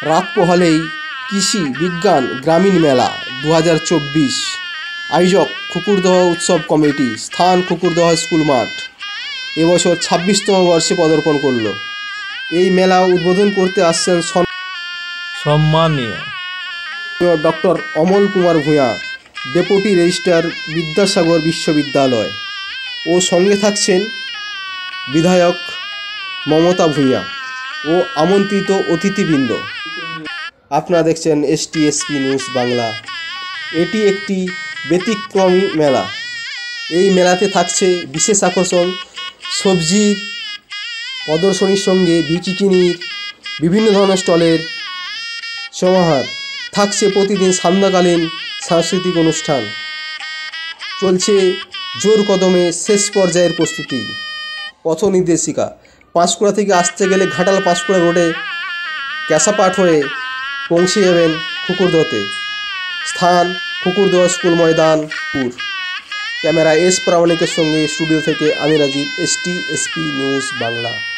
রাত পোহালেই কৃষি বিজ্ঞান গ্রামীণ মেলা 2024। আয়োজক কুকুরদহ উৎসব কমিটি, স্থান কুকুরদহ স্কুল মাঠ। এবছর 26তম বর্ষে পদার্পণ করলো। এই মেলা উদ্বোধন করতে আসছেন সম্মানীয় doctor Amal Kumar Bhuiyan, deputy registrar, Vidyasagar বিশ্ববিদ্যালয়, ও সঙ্গে থাকছেন বিধায়ক মমতা ভূঁয়া ও আমন্ত্রিত অতিথিবৃন্দ। আপনারা দেখছেন STSP নিউজ বাংলা। এটি একটি ব্যতিক্রমী মেলা। এই মেলাতে থাকছে বিশেষ আকর্ষণ, সবজির প্রদর্শনীর সঙ্গে বিকিনির বিভিন্ন ধরনের স্টলের সমাহার। থাকছে প্রতিদিন সান্ধ্যকালীন সাংস্কৃতিক অনুষ্ঠান। চলছে জোর কদমে শেষ পর্যায়ের প্রস্তুতি। পথ নির্দেশিকা, পাঁশকুড়া থেকে আসতে গেলে ঘাটাল পাঁশকুড়া রোডে ক্যাসাপাট হয়ে পৌঁছে যাবেন কুকুরদহতে। স্থান কুকুরদহ স্কুল ময়দানপুর। ক্যামেরা S প্রামাণিকের সঙ্গে স্টুডিও থেকে আমি রাজীব, STSP নিউজ বাংলা।